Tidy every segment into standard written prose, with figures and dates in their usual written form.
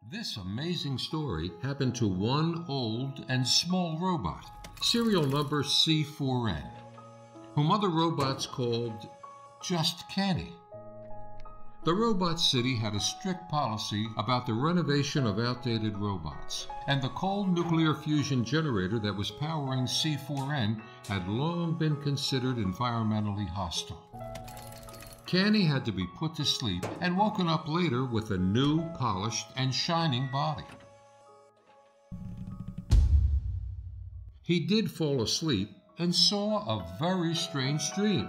This amazing story happened to one old and small robot, serial number C4N, whom other robots called just Kenny. The robot city had a strict policy about the renovation of outdated robots, and the cold nuclear fusion generator that was powering C4N had long been considered environmentally hostile. Kenny had to be put to sleep and woken up later with a new, polished, and shining body. He did fall asleep and saw a very strange dream.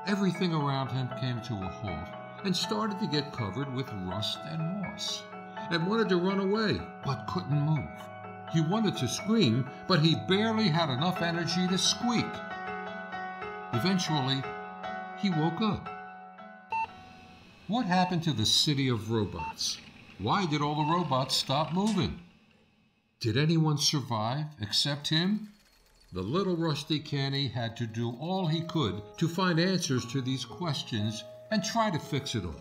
Everything around him came to a halt and started to get covered with rust and moss, and wanted to run away, but couldn't move. He wanted to scream, but he barely had enough energy to squeak. Eventually, he woke up. What happened to the city of robots? Why did all the robots stop moving? Did anyone survive except him? The little rusty Kenny had to do all he could to find answers to these questions and try to fix it all.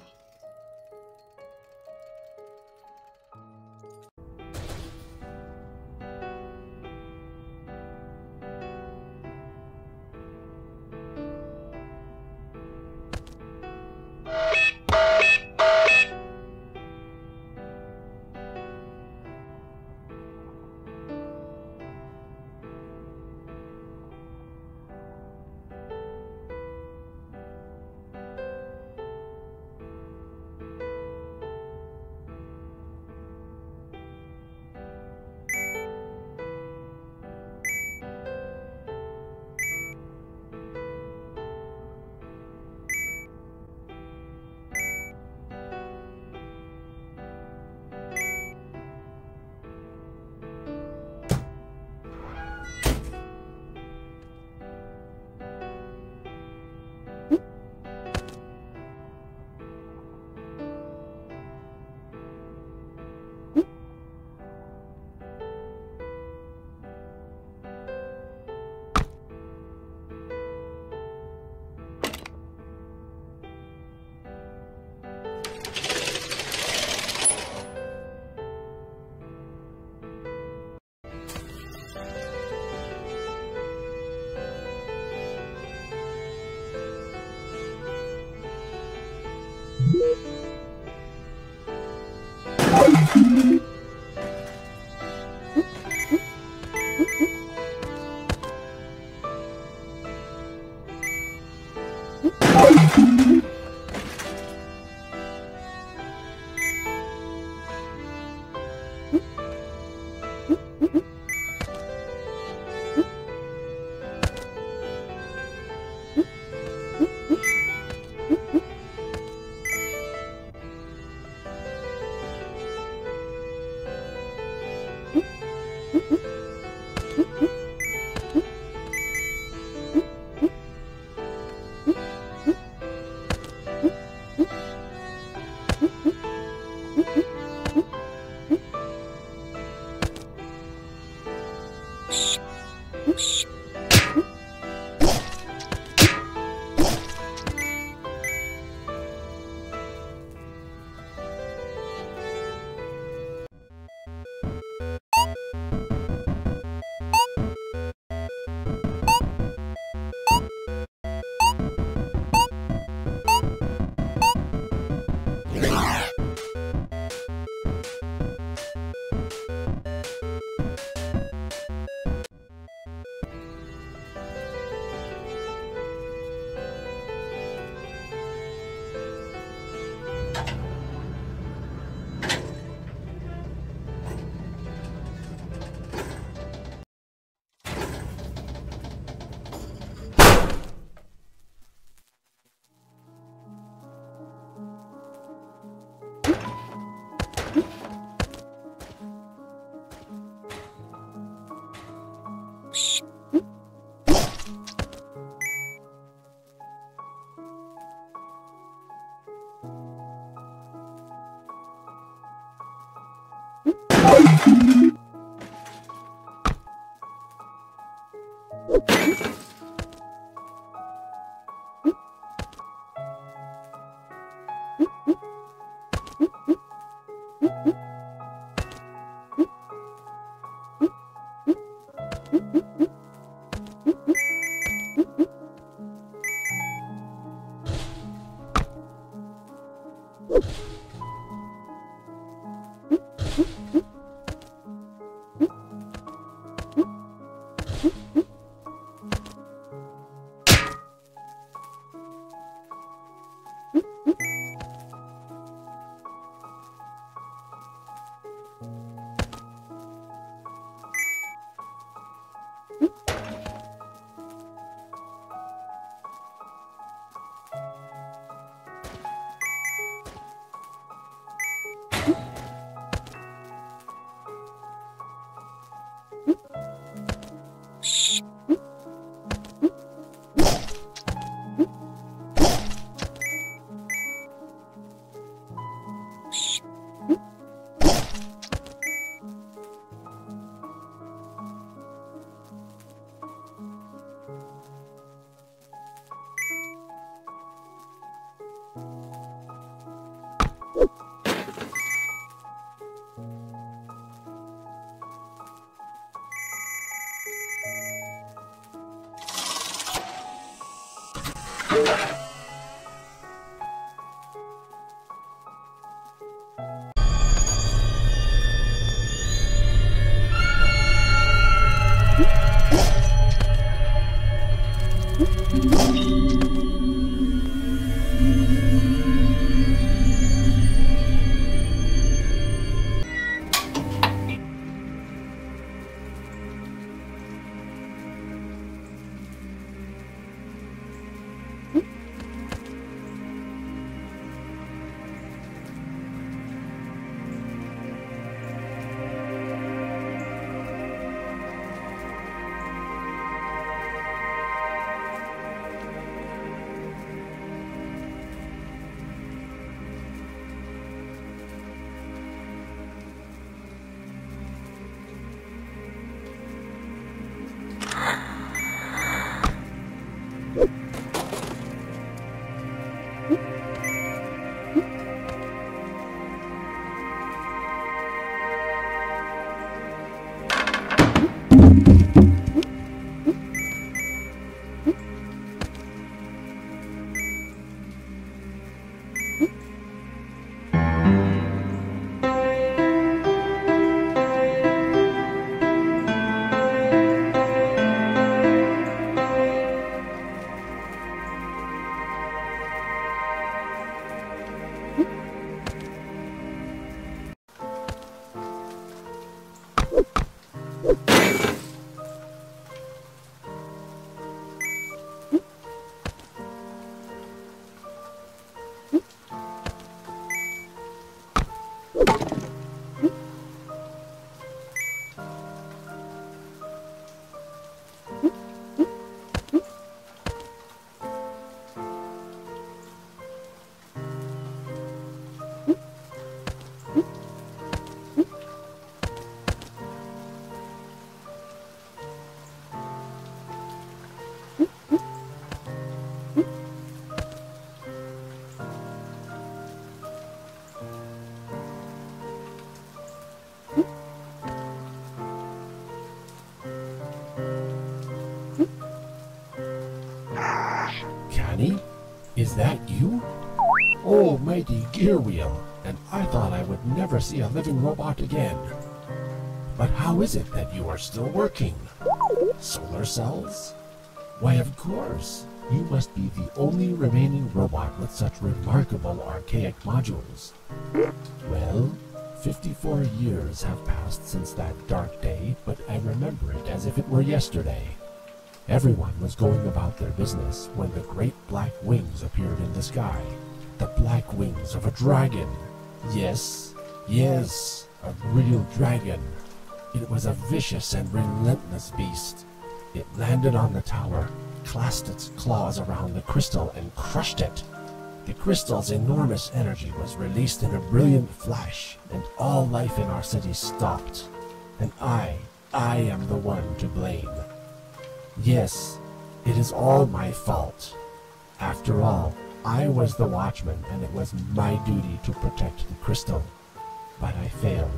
Kenny? Is that you? Oh, mighty gear wheel, and I thought I would never see a living robot again. But how is it that you are still working? Solar cells? Why, of course. You must be the only remaining robot with such remarkable archaic modules. Well, 54 years have passed since that dark day, but I remember it as if it were yesterday. Everyone was going about their business when the great black wings appeared in the sky. The black wings of a dragon. Yes, yes, a real dragon. It was a vicious and relentless beast. It landed on the tower, clasped its claws around the crystal and crushed it. The crystal's enormous energy was released in a brilliant flash, and all life in our city stopped. And I am the one to blame. Yes, it is all my fault. After all, I was the watchman, and it was my duty to protect the crystal. But I failed.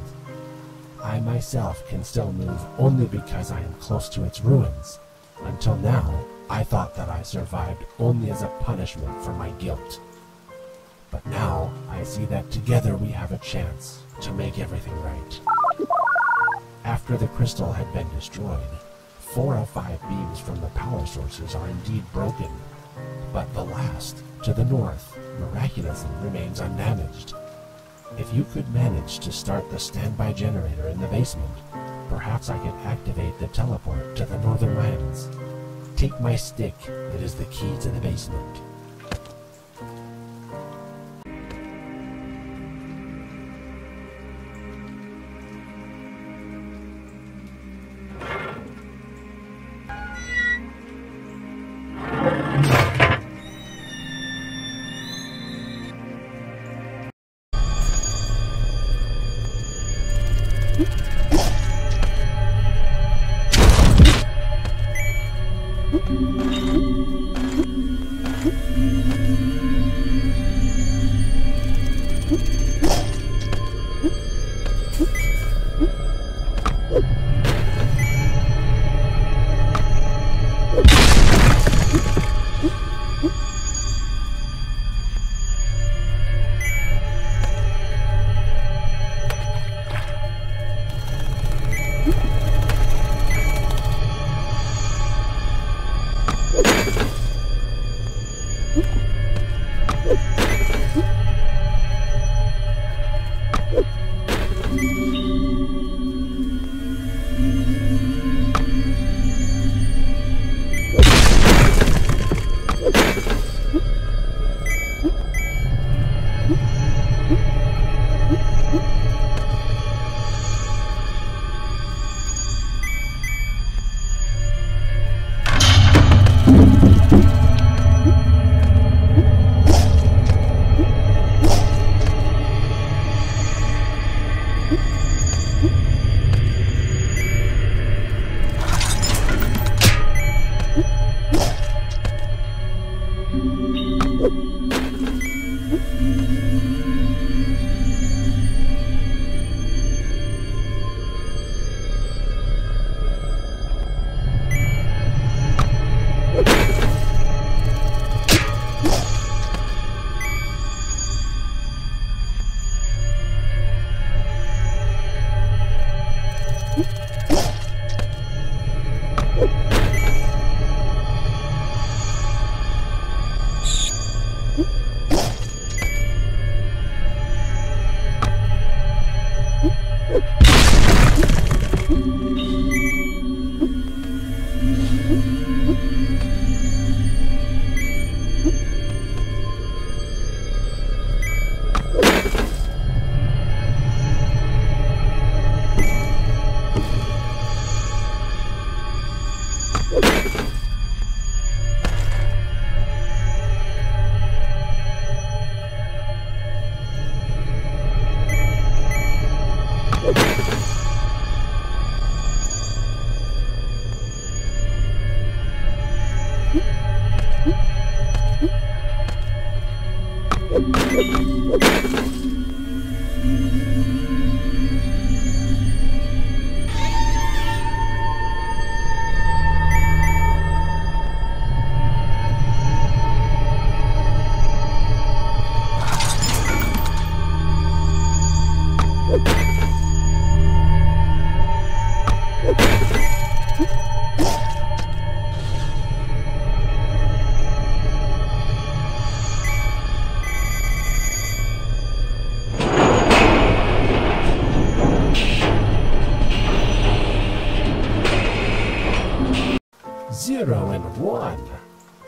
I myself can still move only because I am close to its ruins. Until now, I thought that I survived only as a punishment for my guilt. But now I see that together we have a chance to make everything right. After the crystal had been destroyed, 4 of 5 beams from the power sources are indeed broken, but the last, to the north, miraculously remains undamaged. If you could manage to start the standby generator in the basement, perhaps I could activate the teleport to the northern lands. Take my stick, it is the key to the basement. Zero and one.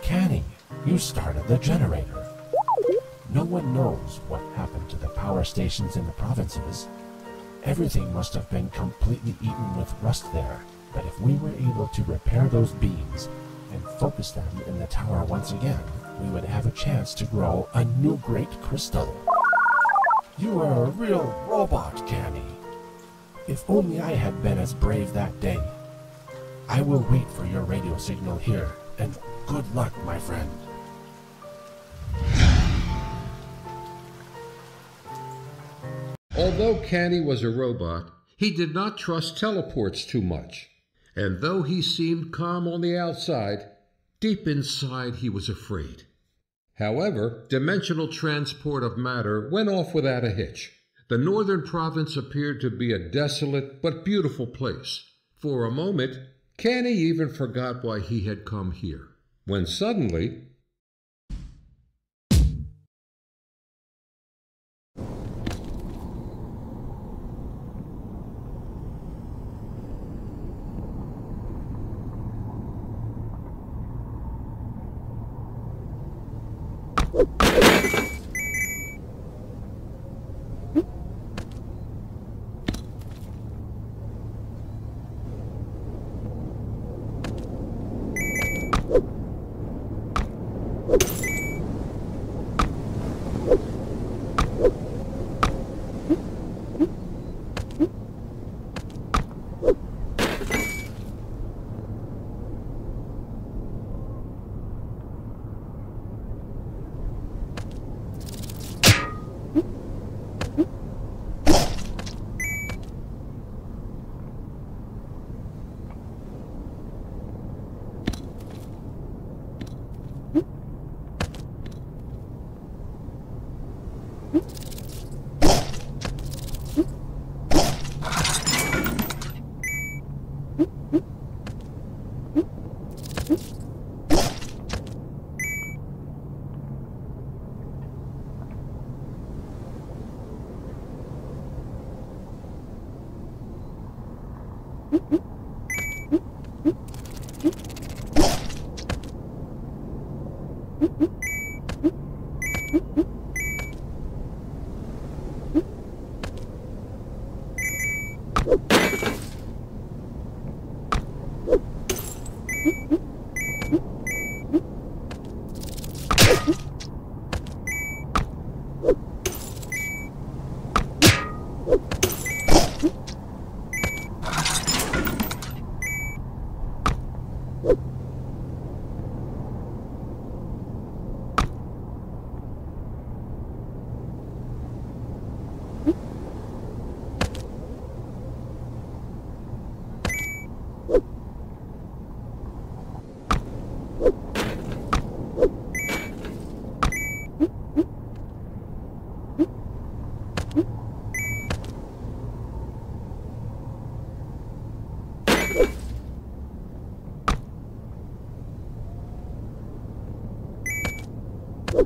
Keni, you started the generator. No one knows what happened to the power stations in the provinces. Everything must have been completely eaten with rust there, but if we were able to repair those beams and focus them in the tower once again, we would have a chance to grow a new great crystal. You are a real robot, Keni. If only I had been as brave that day. I will wait for your radio signal here, and good luck, my friend. Although Keni was a robot, he did not trust teleports too much. And though he seemed calm on the outside, deep inside he was afraid. However, dimensional transport of matter went off without a hitch. The northern province appeared to be a desolate but beautiful place. For a moment, Kenny even forgot why he had come here, when suddenly...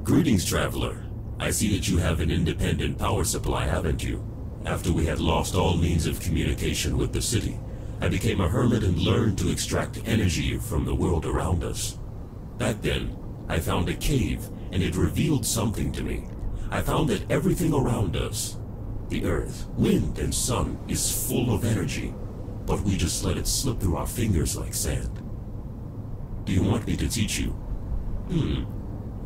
Greetings, traveler. I see that you have an independent power supply, haven't you? After we had lost all means of communication with the city, I became a hermit and learned to extract energy from the world around us. Back then, I found a cave, and it revealed something to me. I found that everything around us, the earth, wind, and sun, is full of energy, but we just let it slip through our fingers like sand. Do you want me to teach you?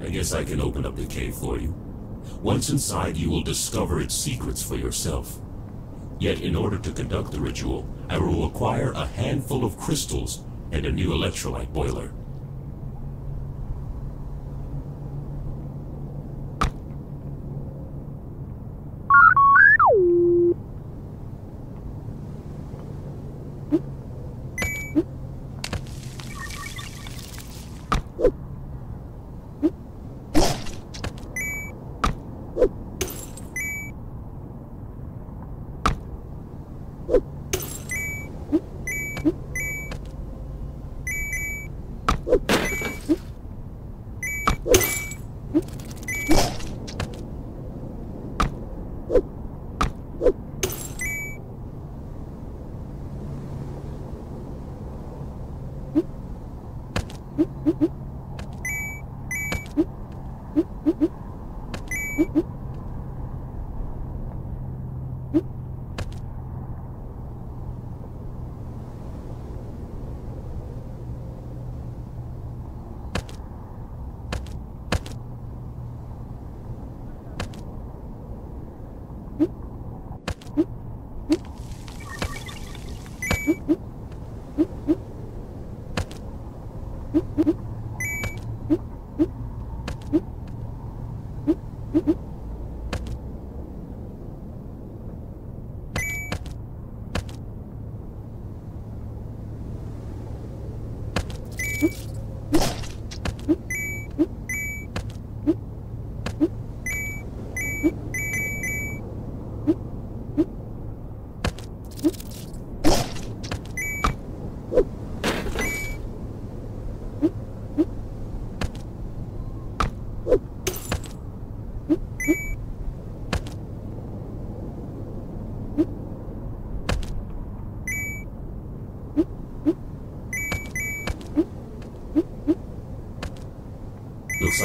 I guess I can open up the cave for you. Once inside, you will discover its secrets for yourself. Yet in order to conduct the ritual, I will require a handful of crystals and a new electrolyte boiler.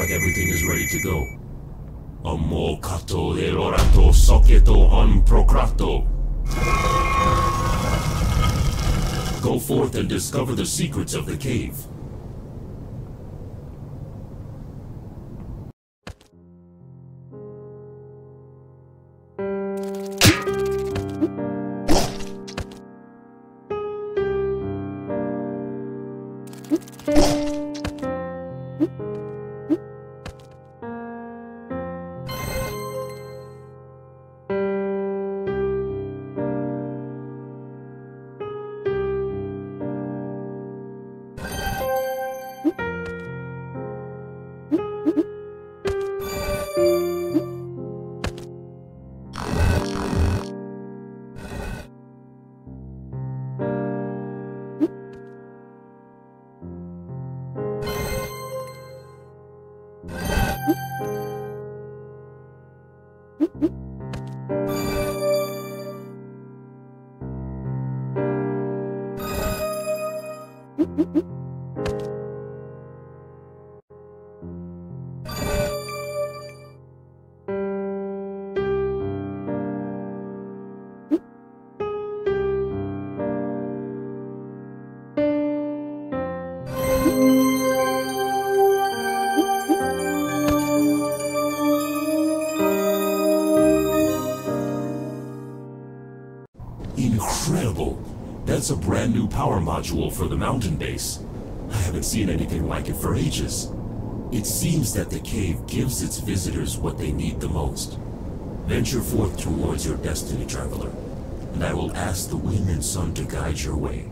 like everything is ready to go. Ammo kato erorato soketo on procrato. Go forth and discover the secrets of the cave. Incredible! That's a brand new power module for the mountain base. I haven't seen anything like it for ages. It seems that the cave gives its visitors what they need the most. Venture forth towards your destiny, traveler, and I will ask the wind and sun to guide your way.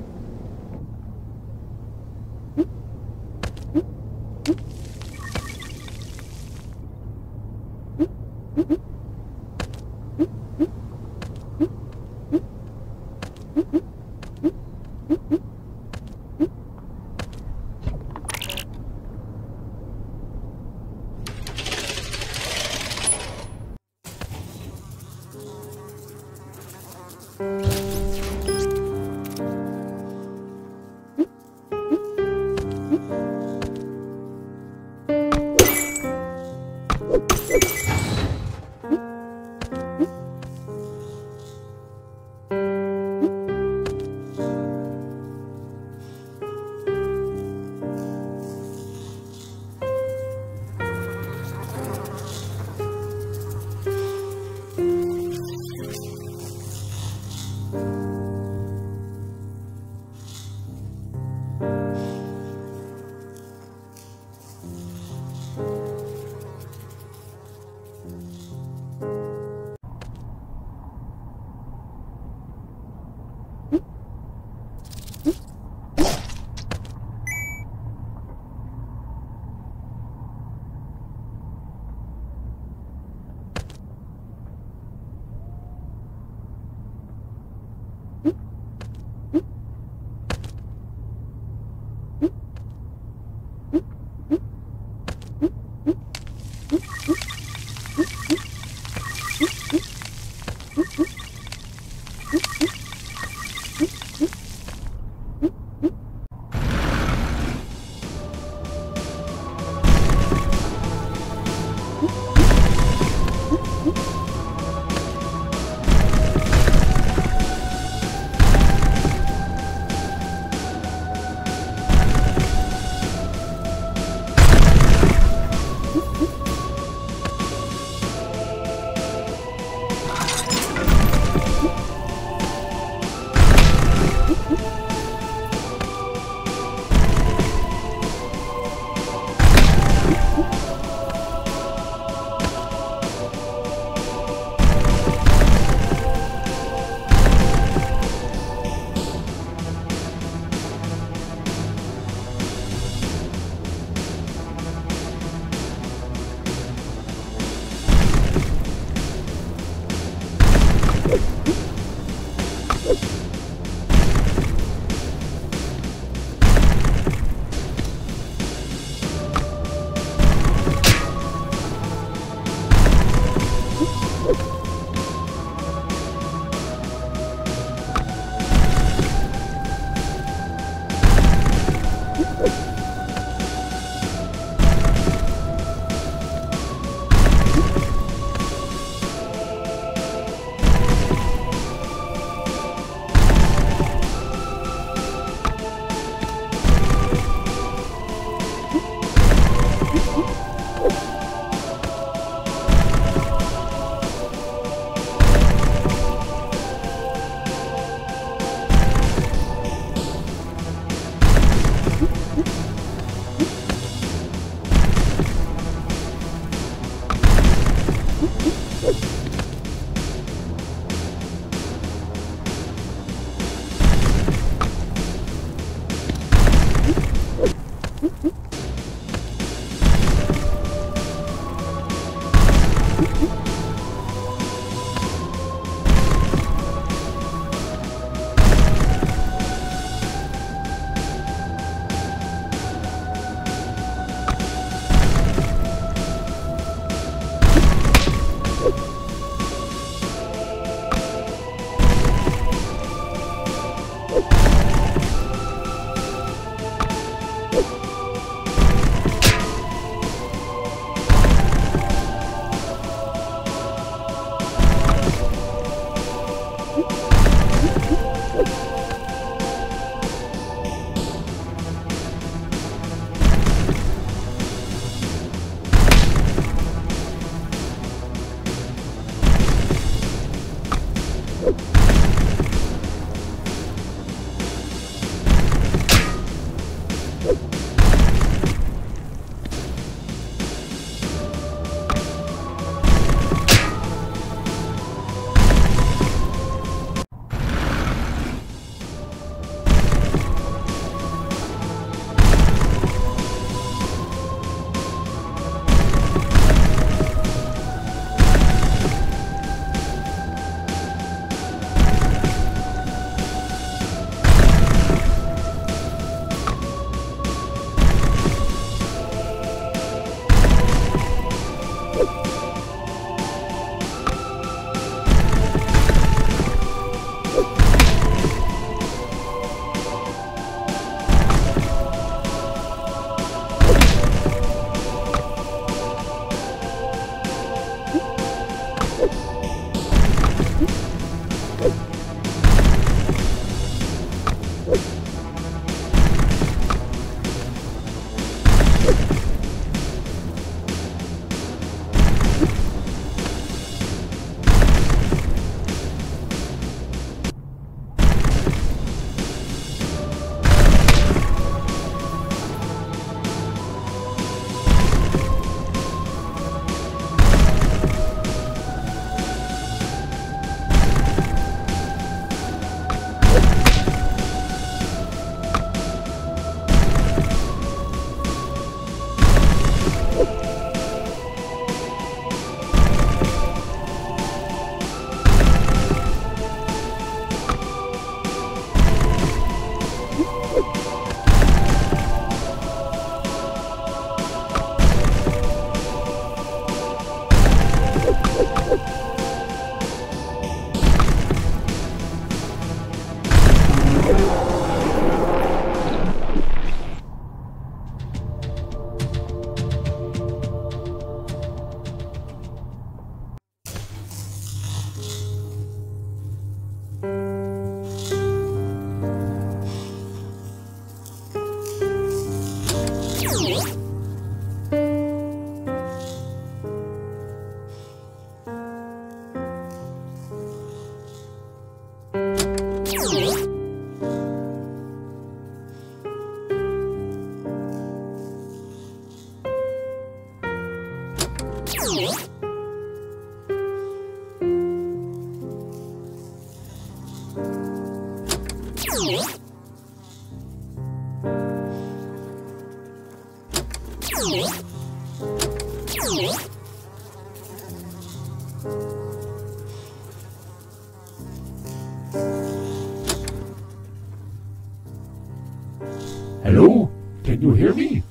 Hello? Can you hear me?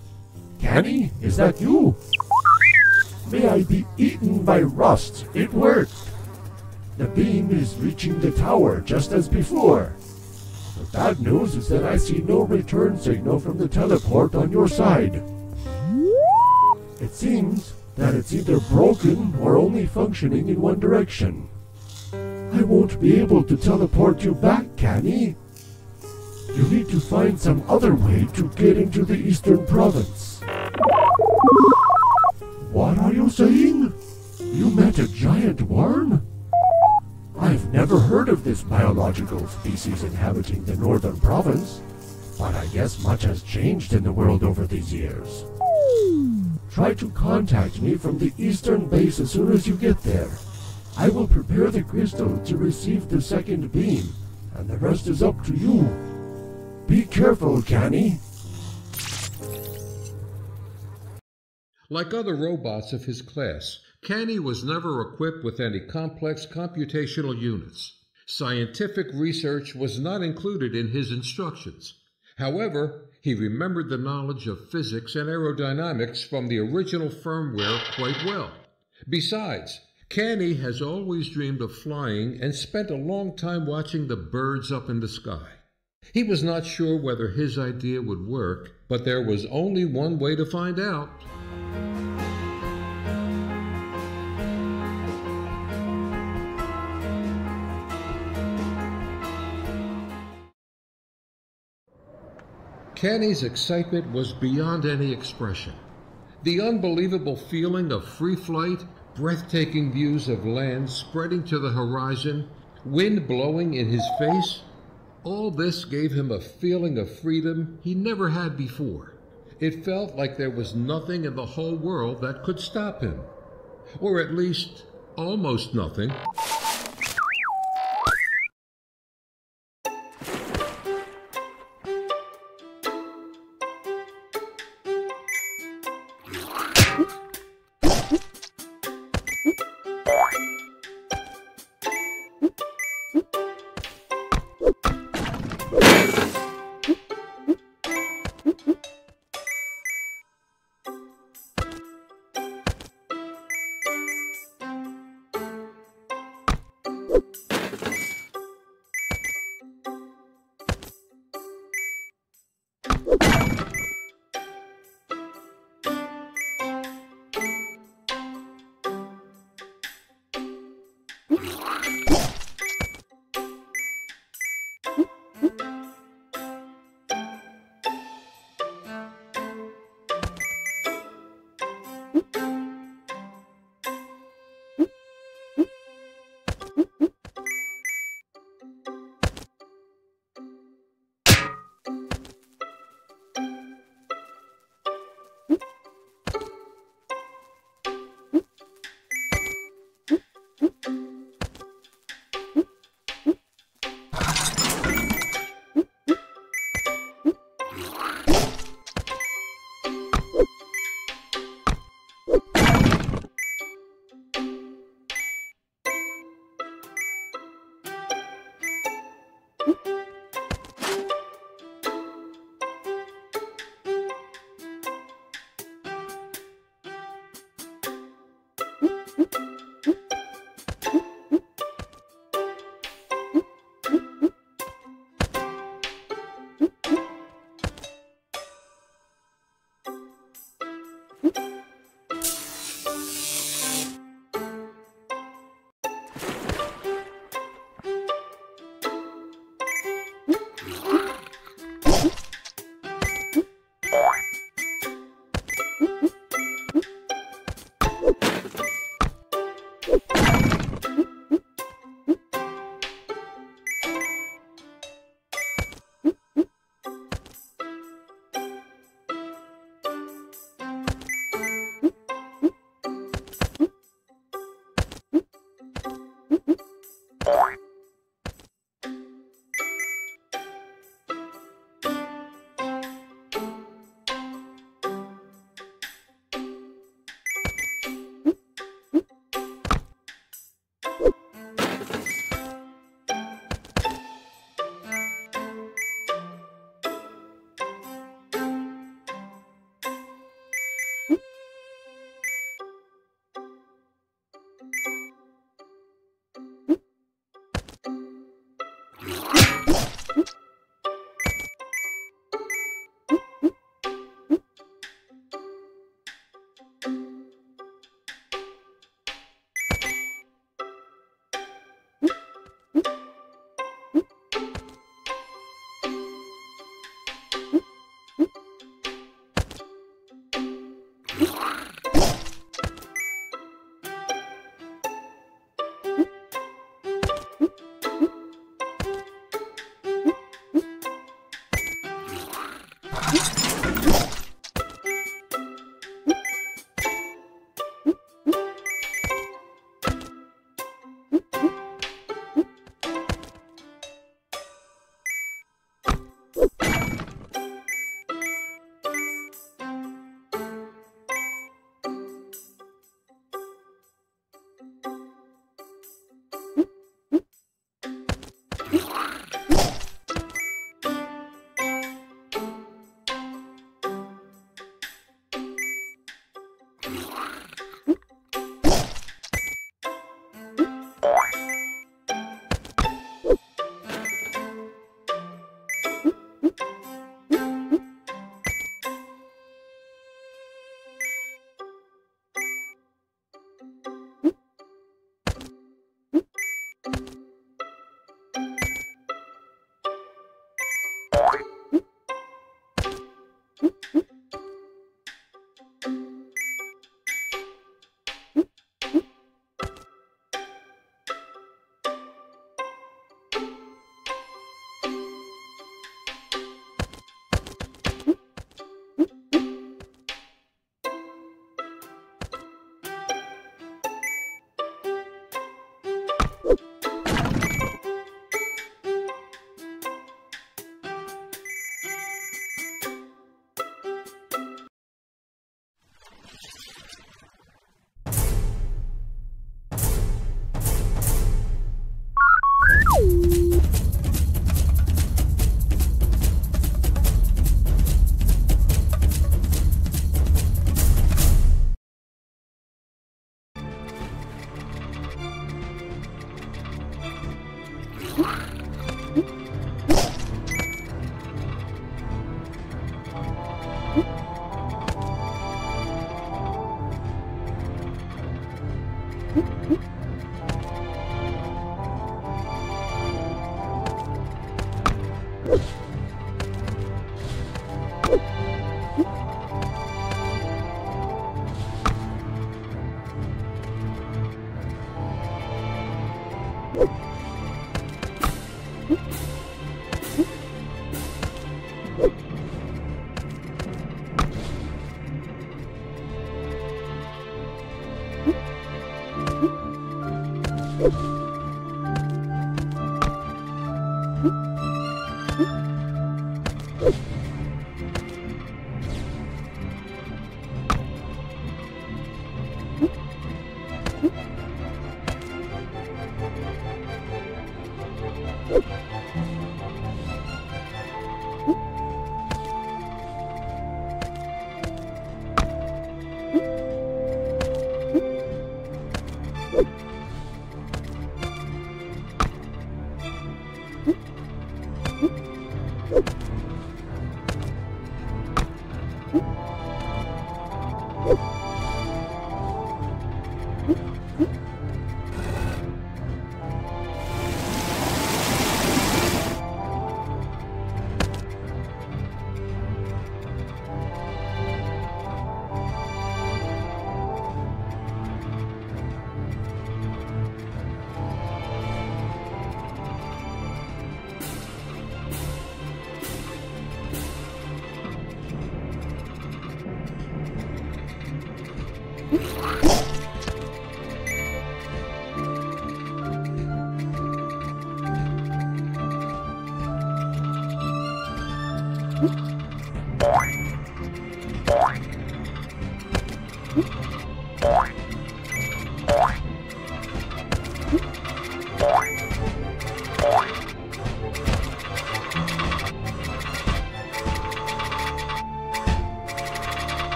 Kenny, is that you? May I be eaten by rust? It worked. The beam is reaching the tower just as before. The bad news is that I see no return signal from the teleport on your side. It seems that it's either broken or only functioning in one direction. I won't be able to teleport you back, Kenny. You need to find some other way to get into the Eastern Province. What are you saying? You met a giant worm? I've never heard of this biological species inhabiting the Northern Province, but I guess much has changed in the world over these years. Try to contact me from the Eastern base as soon as you get there. I will prepare the crystal to receive the second beam, and the rest is up to you. Be careful, Kenny. Like other robots of his class, Kenney was never equipped with any complex computational units. Scientific research was not included in his instructions. However, he remembered the knowledge of physics and aerodynamics from the original firmware quite well. Besides, Kenney has always dreamed of flying and spent a long time watching the birds up in the sky. He was not sure whether his idea would work, but there was only one way to find out. Kenny's excitement was beyond any expression. The unbelievable feeling of free flight, breathtaking views of land spreading to the horizon, wind blowing in his face, all this gave him a feeling of freedom he never had before. It felt like there was nothing in the whole world that could stop him. Or at least, almost nothing.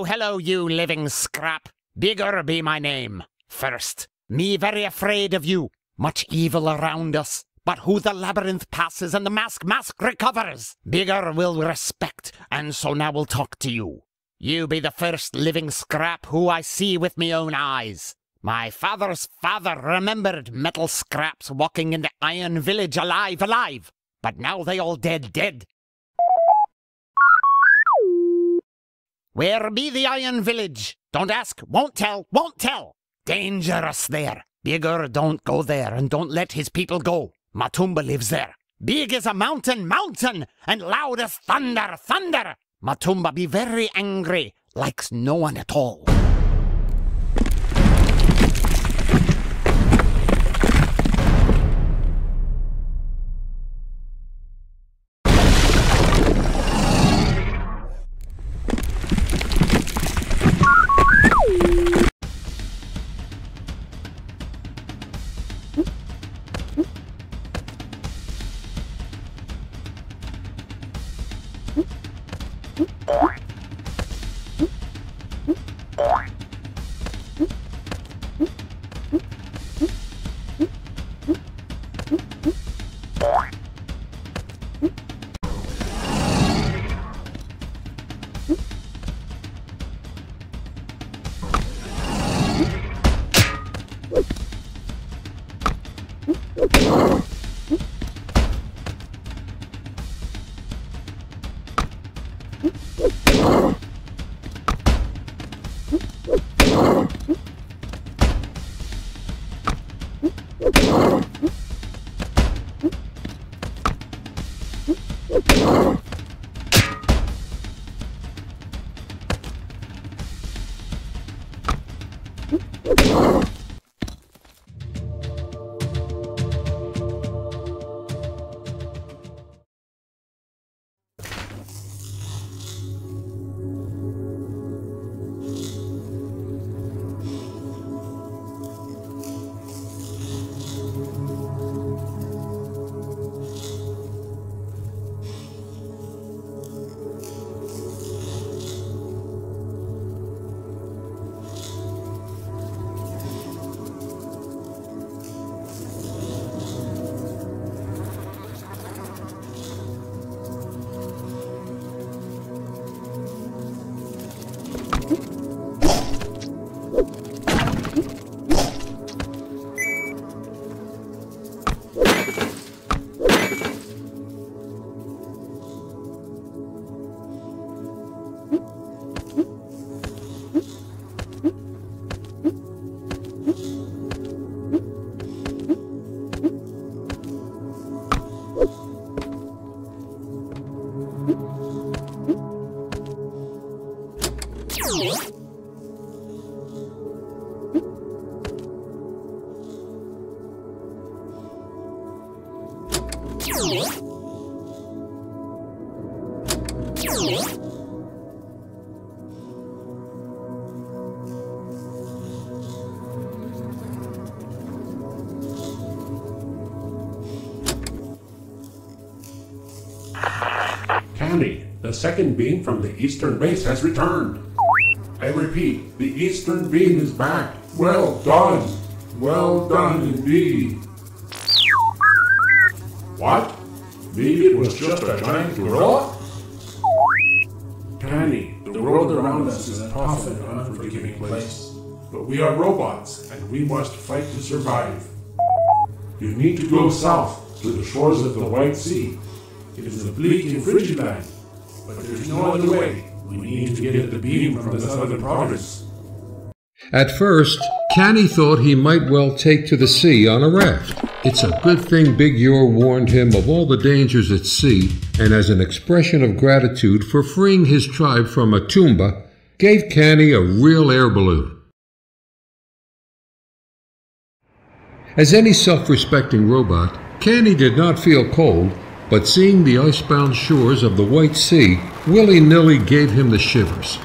Hello, you living scrap. Bigger be my name. First, me very afraid of you. Much evil around us. But who the labyrinth passes and the mask recovers, Bigger will respect, and so now we'll talk to you. You be the first living scrap who I see with me own eyes. My father's father remembered metal scraps walking in the iron village alive. But now they all dead. Where be the iron village? Don't ask, won't tell. Dangerous there. Bigger don't go there, and don't let his people go. Matumba lives there. Big as a mountain, and loud as thunder. Matumba be very angry, likes no one at all. Kennedy, the second beam from the eastern base has returned. I repeat, the eastern beam is back. Well done. Well done indeed. What? Maybe it was just a giant gorilla? Kennedy, the world around us is a tough and unforgiving place. But we are robots, and we must fight to survive. You need to go south, to the shores of the White Sea. It is a bleak and frigid land, but there's no other way. We need to get the beam from the southern province. At first, Kenny thought he might well take to the sea on a raft. It's a good thing Big Yor warned him of all the dangers at sea, and as an expression of gratitude for freeing his tribe from a tumba, gave Kenny a real air balloon. As any self-respecting robot, Kenny did not feel cold, but seeing the icebound shores of the White Sea willy-nilly gave him the shivers.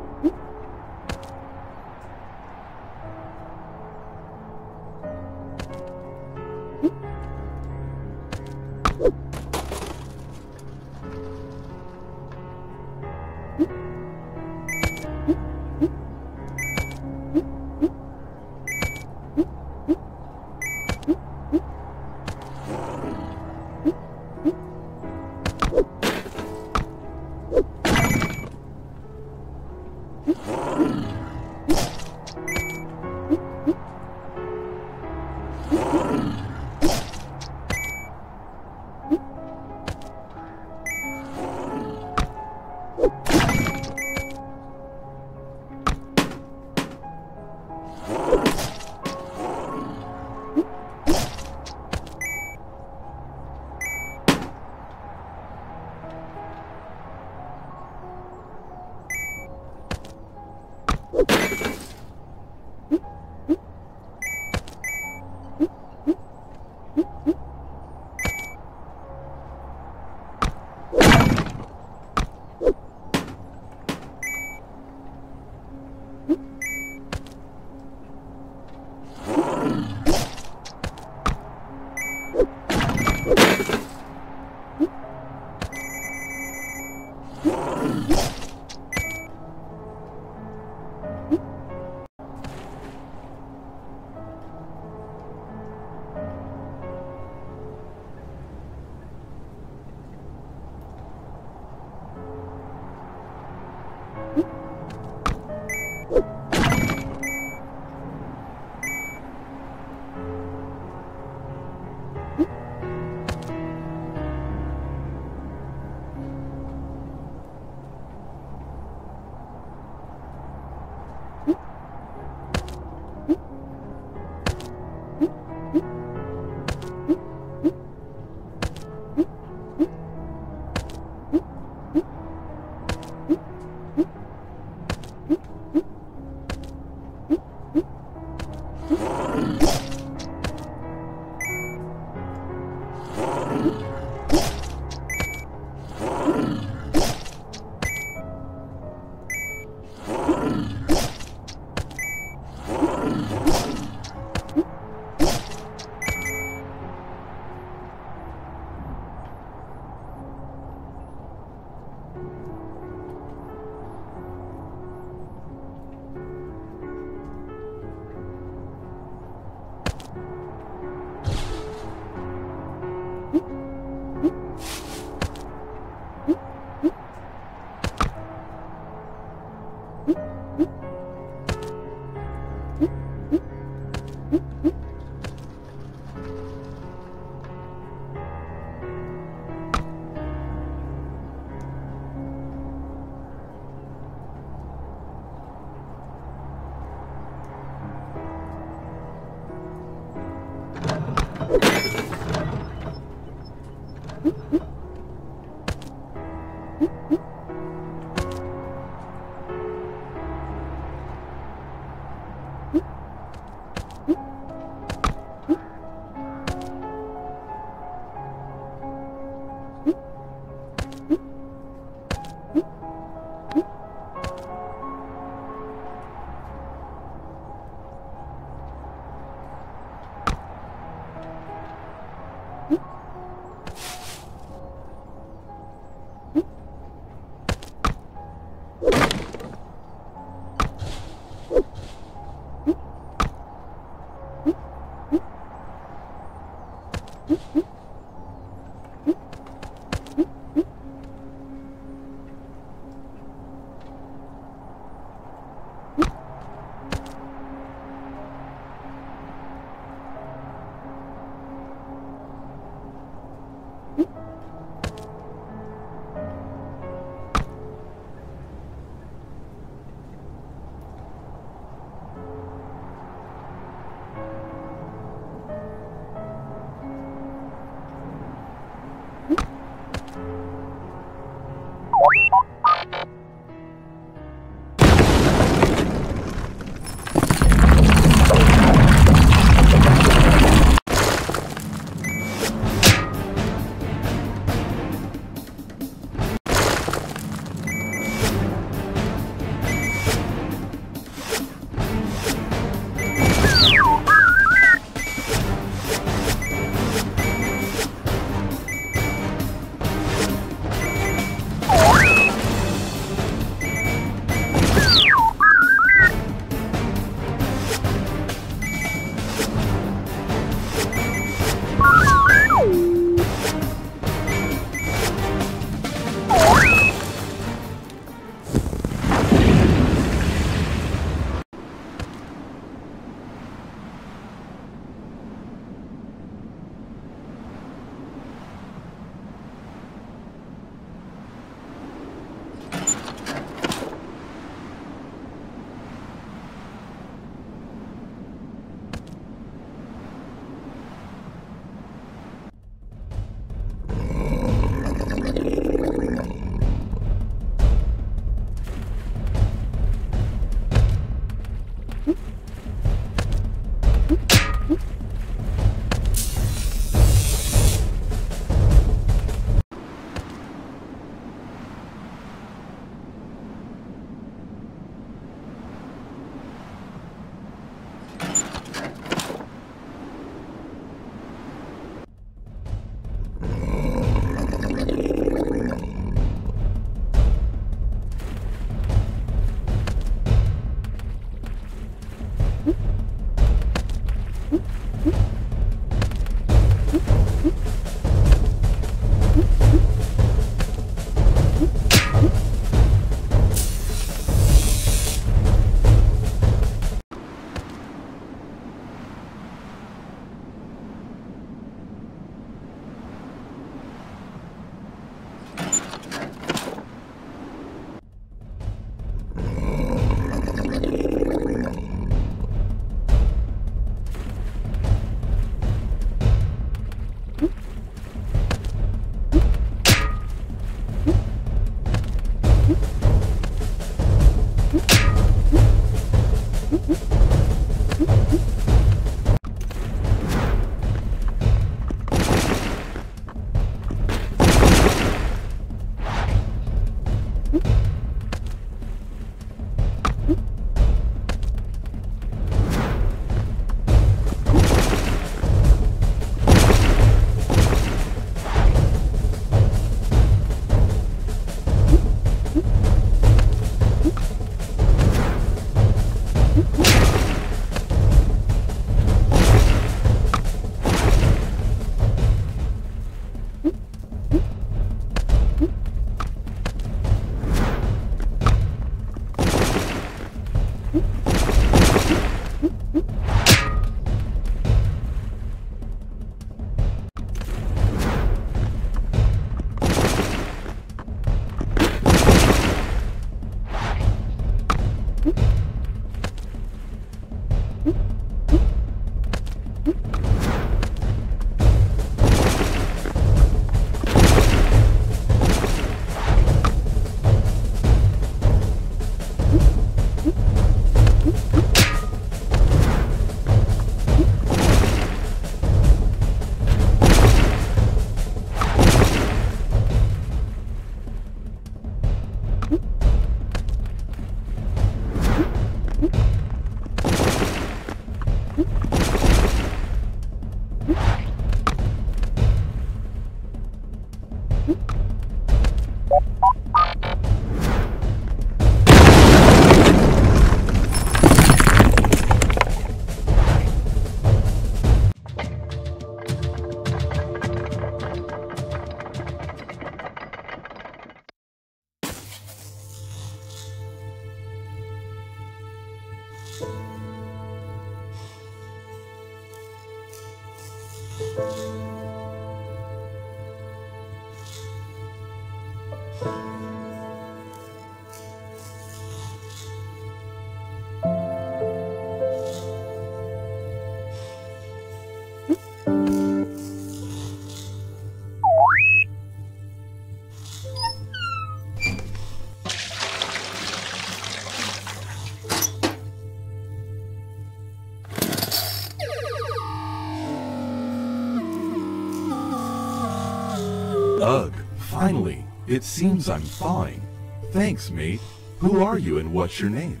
Ugh, finally. It seems I'm fine. Thanks, mate. Who are you and what's your name?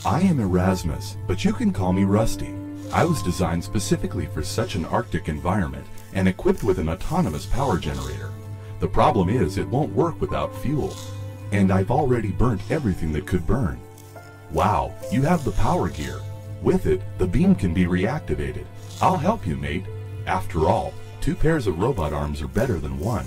I am Erasmus, but you can call me Rusty. I was designed specifically for such an Arctic environment and equipped with an autonomous power generator. The problem is it won't work without fuel. And I've already burnt everything that could burn. Wow, you have the power gear. With it, the beam can be reactivated. I'll help you, mate. After all, 2 pairs of robot arms are better than 1.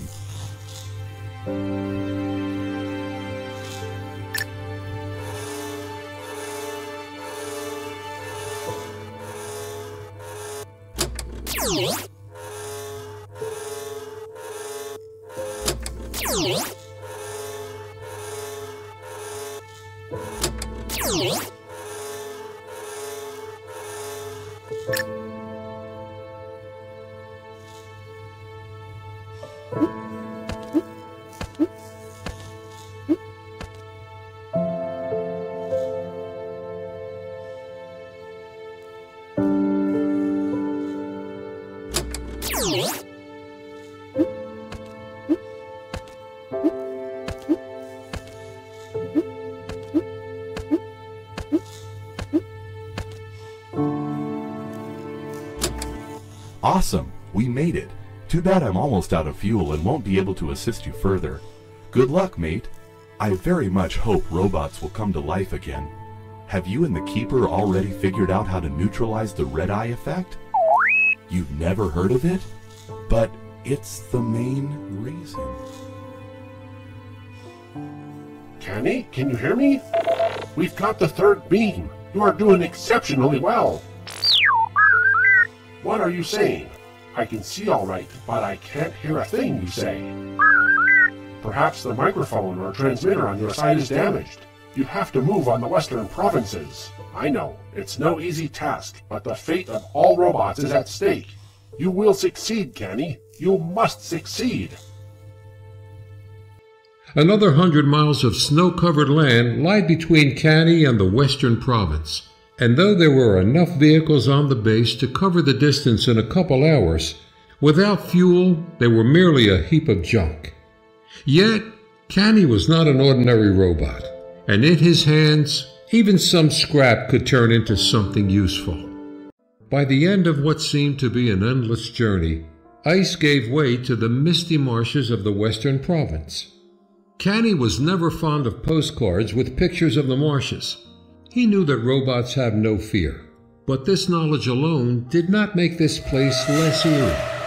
Awesome! We made it! Too bad I'm almost out of fuel and won't be able to assist you further. Good luck, mate! I very much hope robots will come to life again. Have you and the Keeper already figured out how to neutralize the red-eye effect? You've never heard of it? But it's the main reason. Kenny, can you hear me? We've got the 3rd beam. You are doing exceptionally well. What are you saying? I can see all right, but I can't hear a thing you say. Perhaps the microphone or transmitter on your side is damaged. You have to move on the western provinces. I know, it's no easy task, but the fate of all robots is at stake. You will succeed, Kenny. You must succeed. Another 100 miles of snow-covered land lie between Kenney and the western province, and though there were enough vehicles on the base to cover the distance in a couple hours, without fuel they were merely a heap of junk. Yet, Kenney was not an ordinary robot, and in his hands, even some scrap could turn into something useful. By the end of what seemed to be an endless journey, ice gave way to the misty marshes of the western province. Kenney was never fond of postcards with pictures of the marshes. He knew that robots have no fear, but this knowledge alone did not make this place less eerie.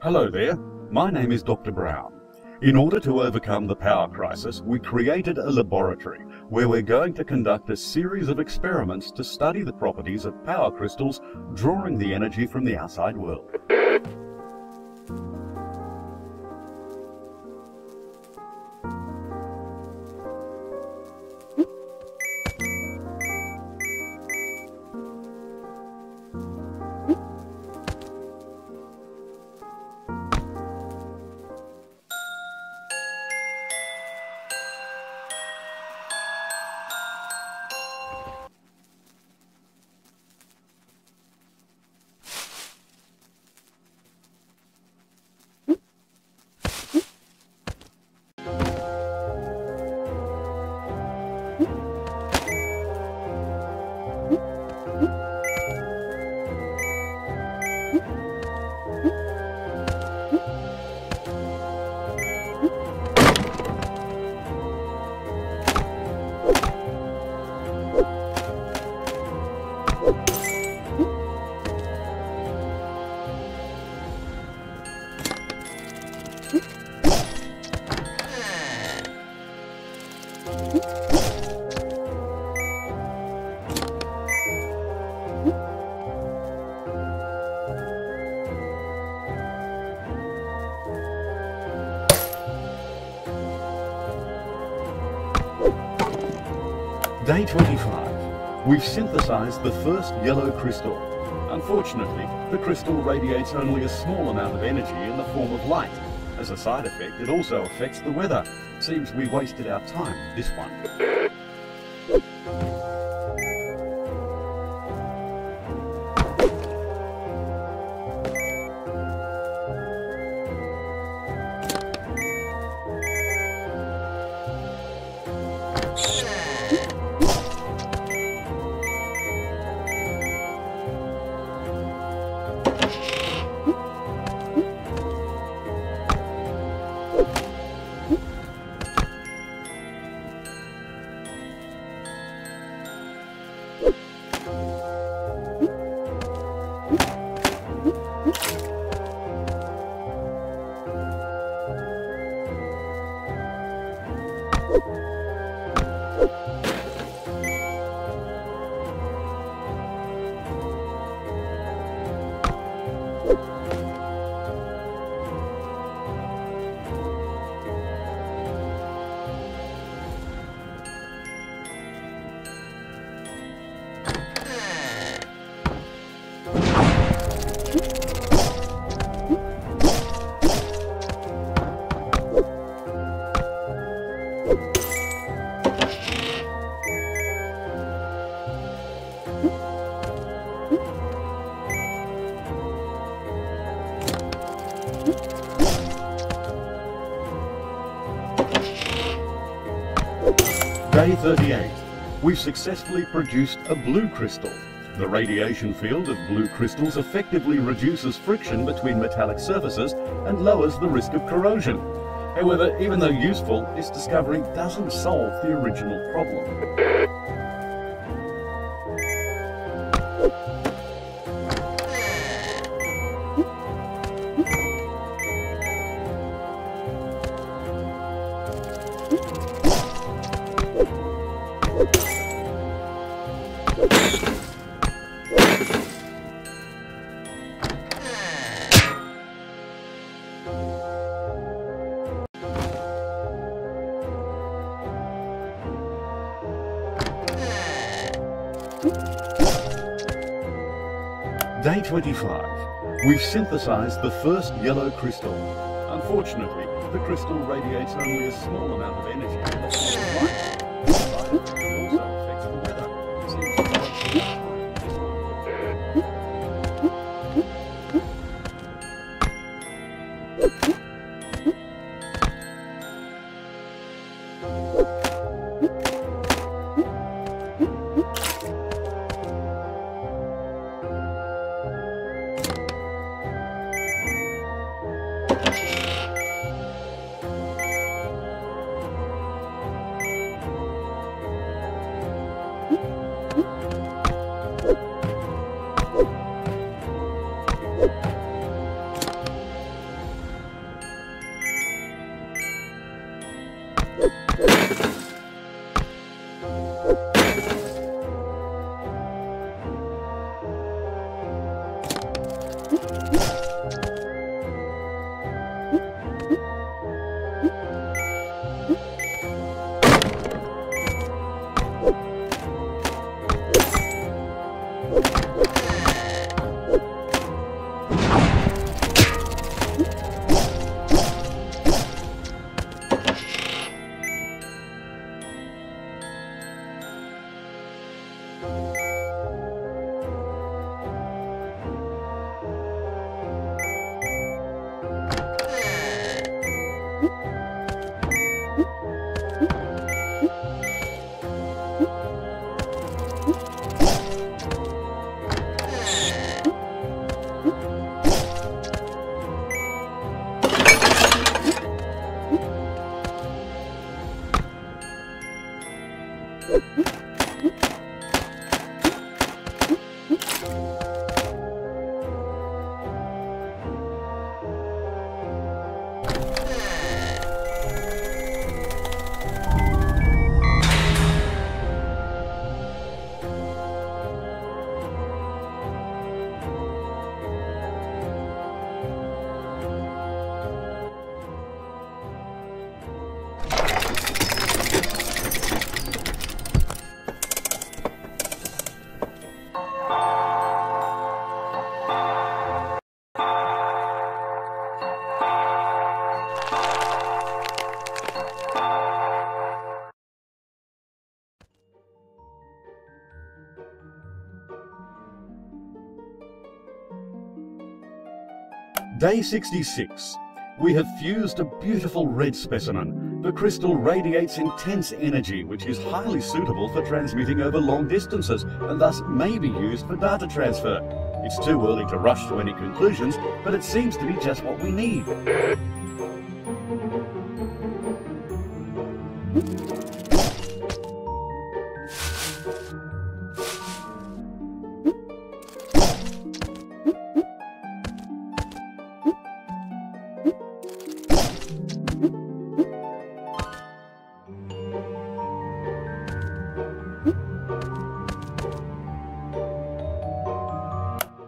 Hello there, my name is Dr. Brown. In order to overcome the power crisis, we created a laboratory where we're going to conduct a series of experiments to study the properties of power crystals, drawing the energy from the outside world. Day 25. We've synthesized the first yellow crystal. Unfortunately, the crystal radiates only a small amount of energy in the form of light. As a side effect, it also affects the weather. Seems we wasted our time, this one. Day 38. We've successfully produced a blue crystal. The radiation field of blue crystals effectively reduces friction between metallic surfaces and lowers the risk of corrosion. However, even though useful, this discovery doesn't solve the original problem. Day 25. We've synthesized the first yellow crystal. Unfortunately, the crystal radiates only a small amount of energy in the form of light. It also affects the weather. Seems to be this one. Day 66. We have fused a beautiful red specimen. The crystal radiates intense energy, which is highly suitable for transmitting over long distances, and thus may be used for data transfer. It's too early to rush to any conclusions, but it seems to be just what we need.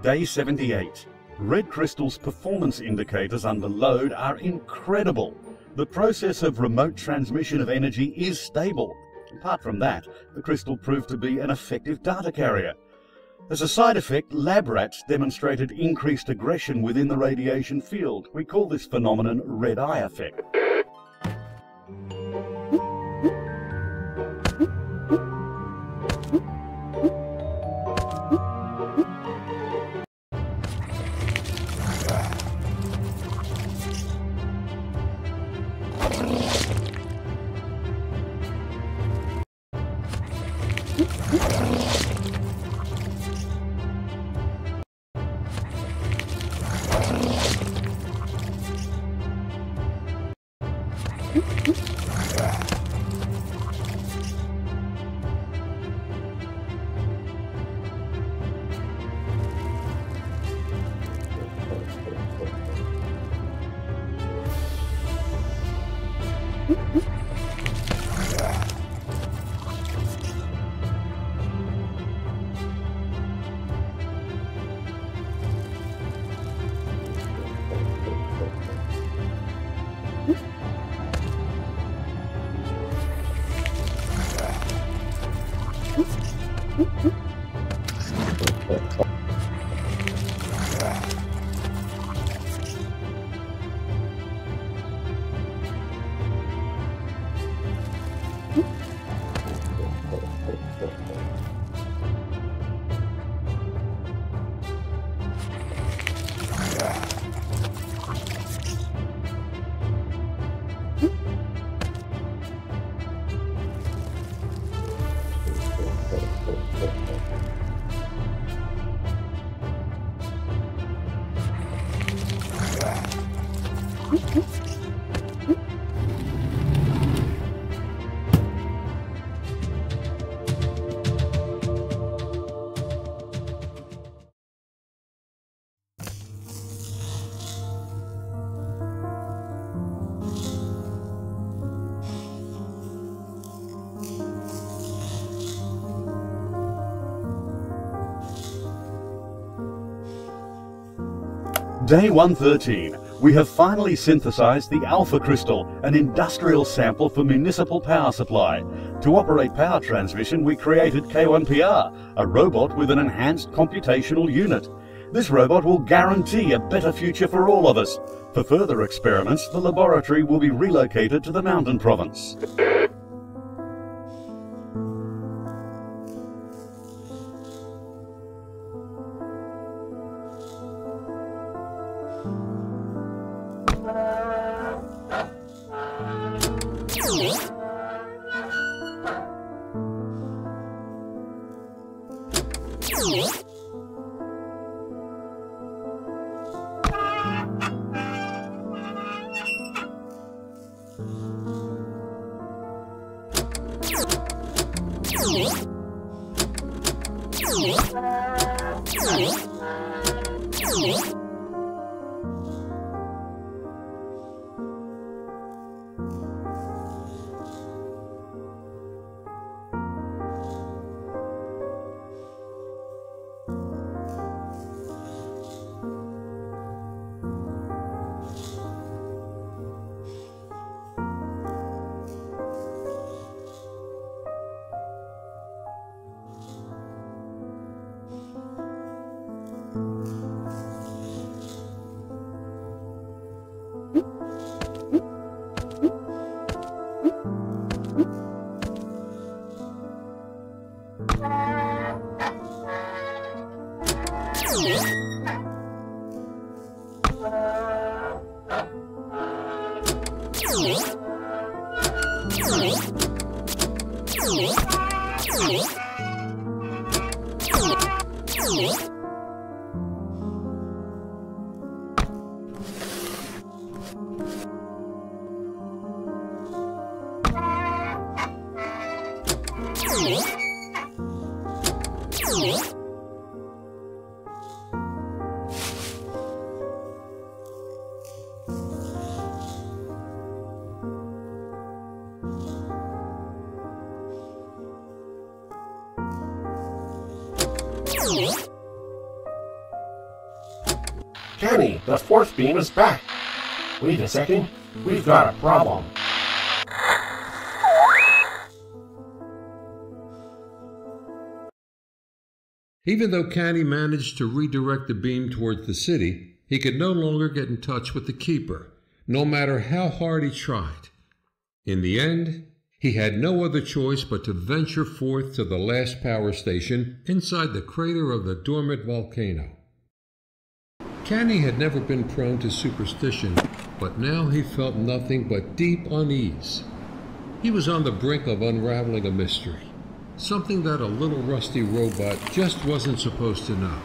Day 78. Red crystal's performance indicators under load are incredible. The process of remote transmission of energy is stable. Apart from that, the crystal proved to be an effective data carrier. As a side effect, lab rats demonstrated increased aggression within the radiation field. We call this phenomenon red eye effect. Day 113. We have finally synthesized the alpha crystal, an industrial sample for municipal power supply. To operate power transmission, we created K1PR, a robot with an enhanced computational unit. This robot will guarantee a better future for all of us. For further experiments, the laboratory will be relocated to the mountain province. Kenny, the fourth beam is back. Wait a second, we've got a problem. Even though Kenney managed to redirect the beam towards the city, he could no longer get in touch with the Keeper, no matter how hard he tried. In the end, he had no other choice but to venture forth to the last power station inside the crater of the dormant volcano. Kenney had never been prone to superstition, but now he felt nothing but deep unease. He was on the brink of unraveling a mystery, something that a little rusty robot just wasn't supposed to know.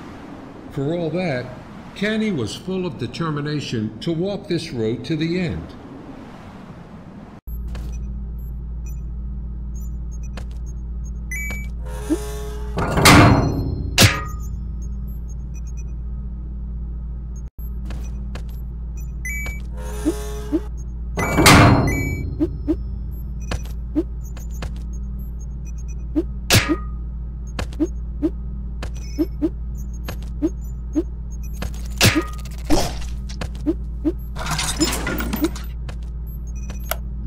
For all that, Kenney was full of determination to walk this road to the end.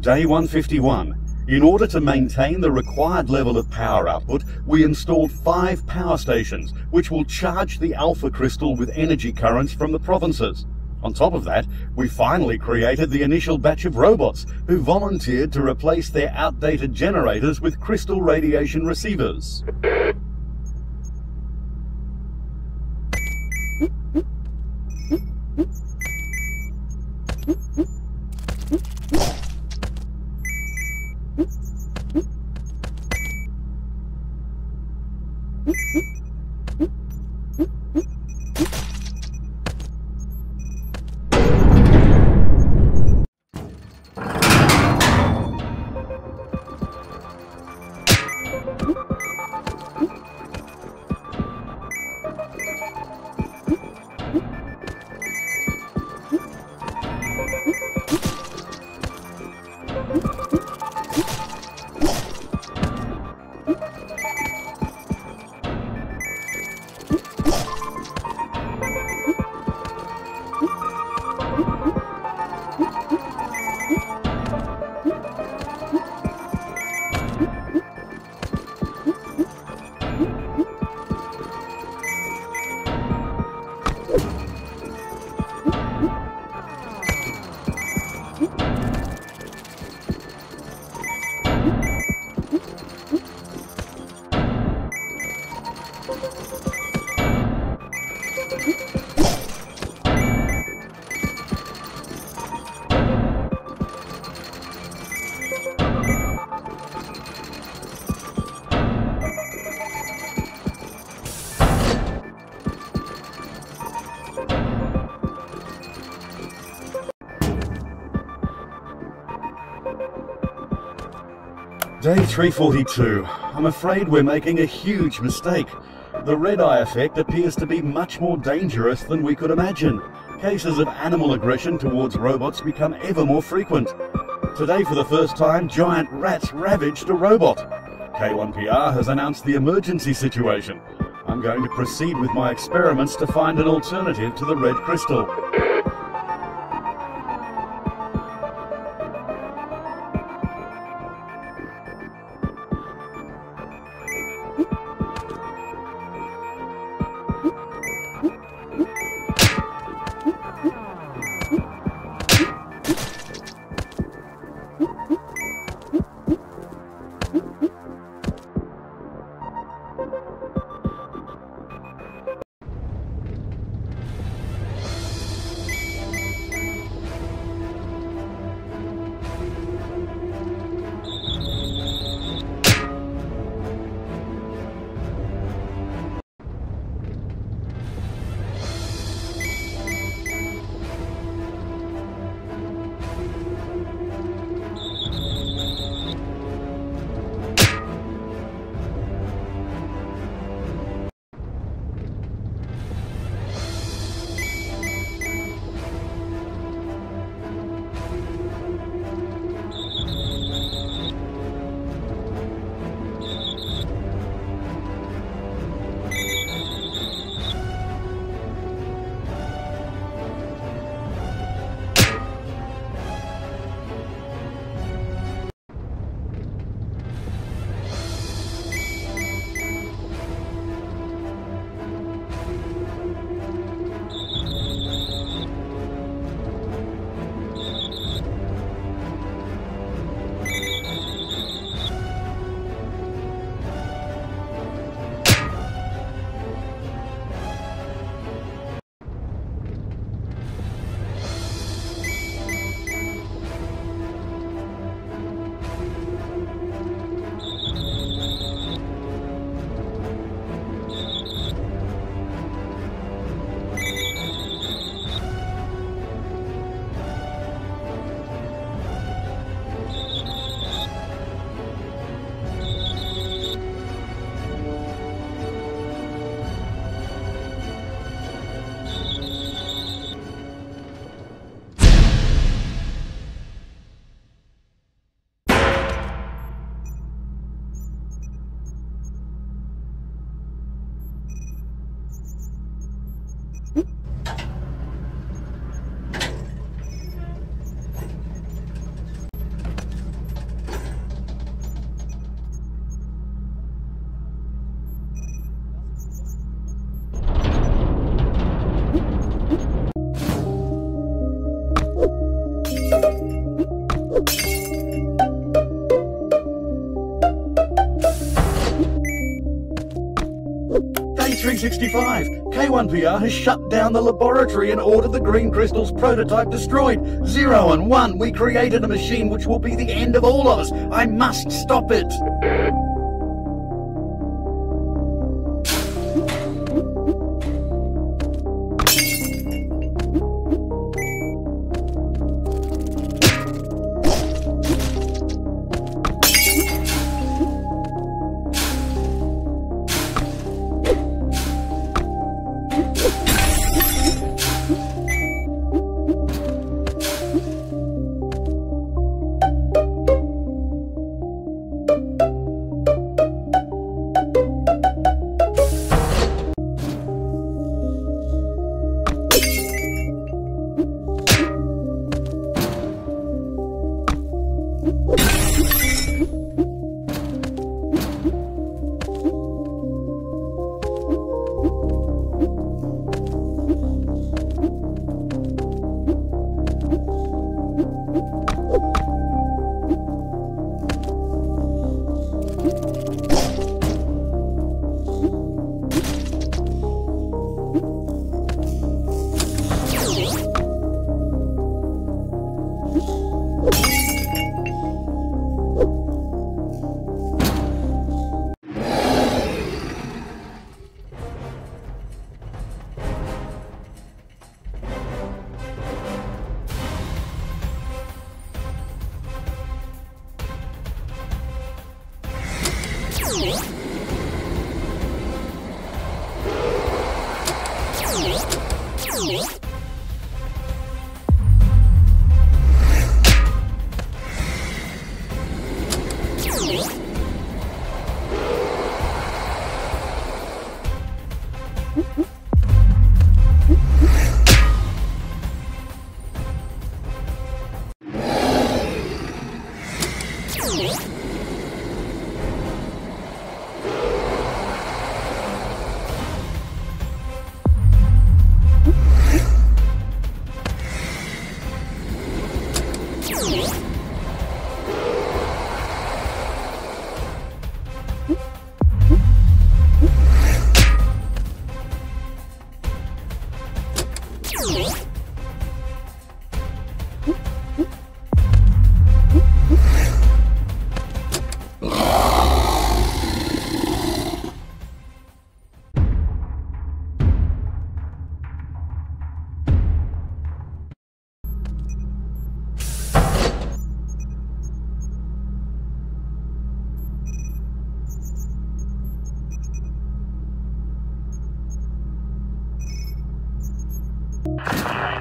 Day 151. In order to maintain the required level of power output, we installed 5 power stations, which will charge the alpha crystal with energy currents from the provinces. On top of that, we finally created the initial batch of robots, who volunteered to replace their outdated generators with crystal radiation receivers. Day 342. I'm afraid we're making a huge mistake. The red-eye effect appears to be much more dangerous than we could imagine. Cases of animal aggression towards robots become ever more frequent. Today, for the first time, giant rats ravaged a robot. K1PR has announced the emergency situation. I'm going to proceed with my experiments to find an alternative to the red crystal. Day 365. K1PR has shut down the laboratory and ordered the green crystal's prototype destroyed. 0 and 1. We created a machine which will be the end of all of us. I must stop it.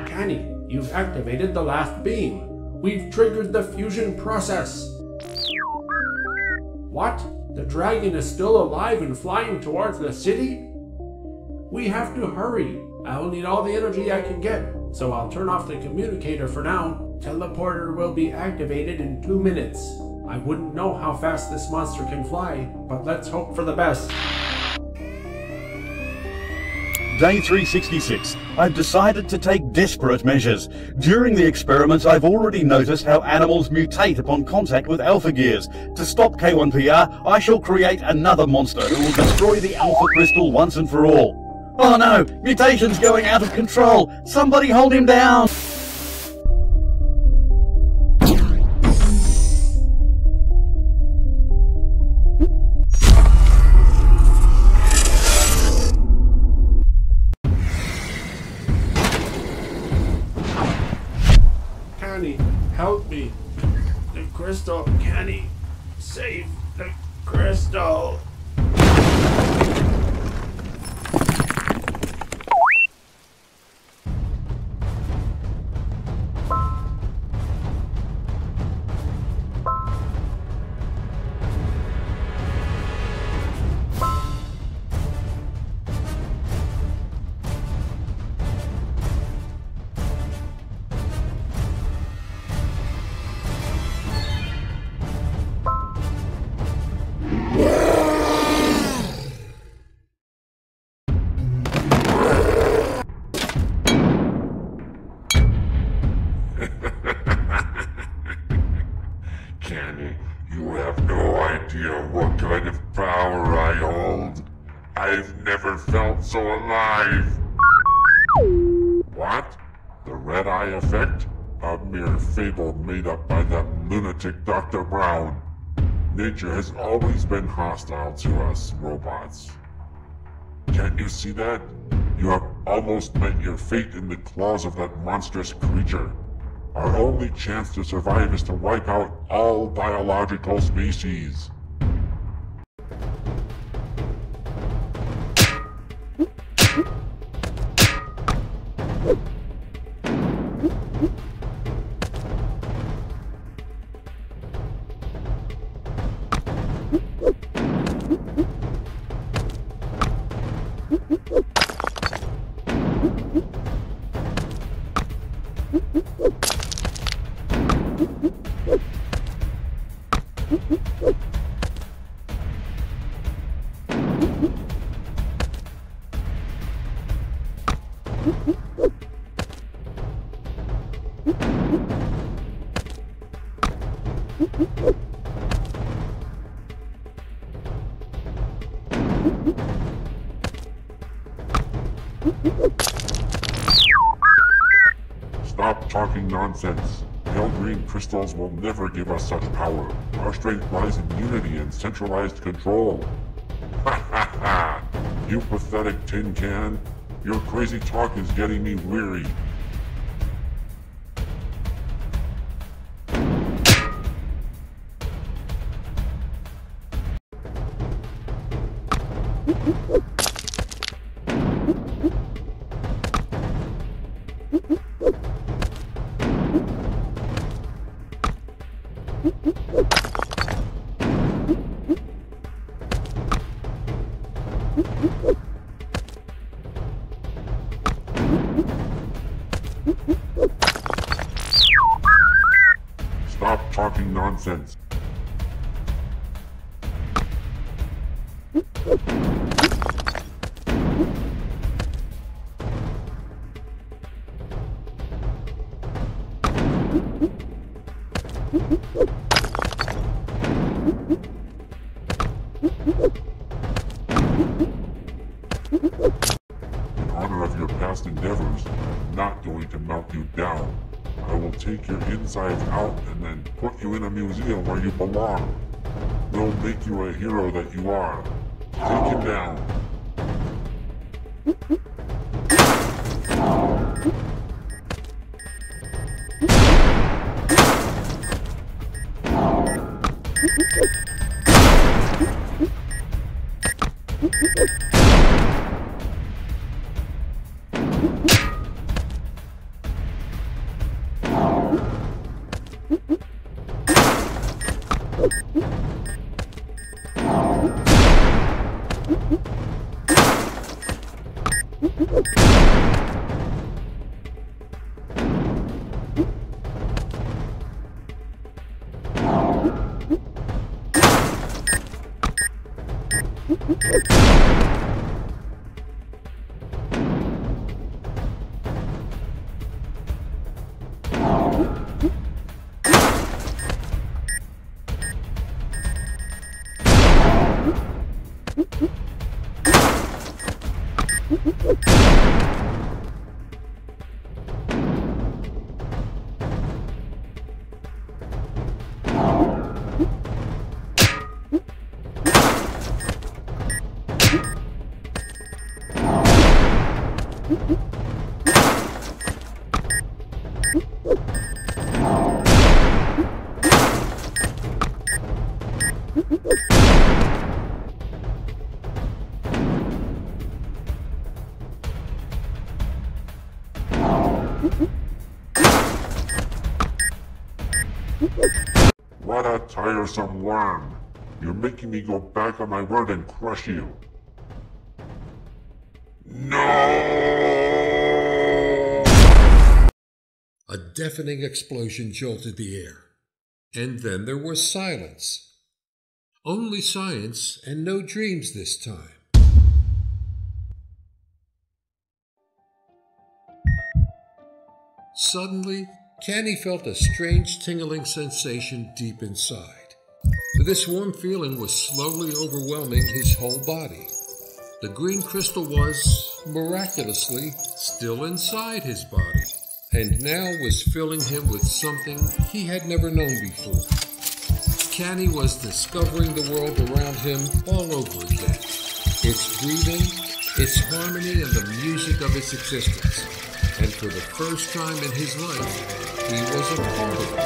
Kenny, you've activated the last beam. We've triggered the fusion process. What? The dragon is still alive and flying towards the city? We have to hurry. I'll need all the energy I can get, so I'll turn off the communicator for now. Teleporter will be activated in 2 minutes. I wouldn't know how fast this monster can fly, but let's hope for the best. Day 366. I've decided to take desperate measures. During the experiments, I've already noticed how animals mutate upon contact with alpha gears. To stop K1PR, I shall create another monster who will destroy the alpha crystal once and for all. Oh no! Mutation's going out of control! Somebody hold him down! Kenny, help me. The crystal, Kenny. Save the crystal. Kenny, you have no idea what kind of power I hold. I've never felt so alive. What? The red eye effect? A mere fable made up by that lunatic Dr. Brown. Nature has always been hostile to us robots. Can't you see that? You have almost met your fate in the claws of that monstrous creature. Our only chance to survive is to wipe out all biological species. Stop talking nonsense. Pale green crystals will never give us such power. Our strength lies in unity and centralized control. Ha ha ha! You pathetic tin can. Your crazy talk is getting me weary. Stop talking nonsense. In honor of your past endeavors, I'm not going to melt you down. I will take your insides out and then put you in a museum where you belong. We'll make you a hero that you are. Take him down. What a tiresome worm! You're making me go back on my word and crush you. No! A deafening explosion jolted the air, and then there was silence. Only science and no dreams this time. Suddenly, Kenny felt a strange tingling sensation deep inside. This warm feeling was slowly overwhelming his whole body. The green crystal was, miraculously, still inside his body, and now was filling him with something he had never known before. Kenny was discovering the world around him all over again. Its breathing, its harmony, and the music of its existence. And for the first time in his life, he was a part of it.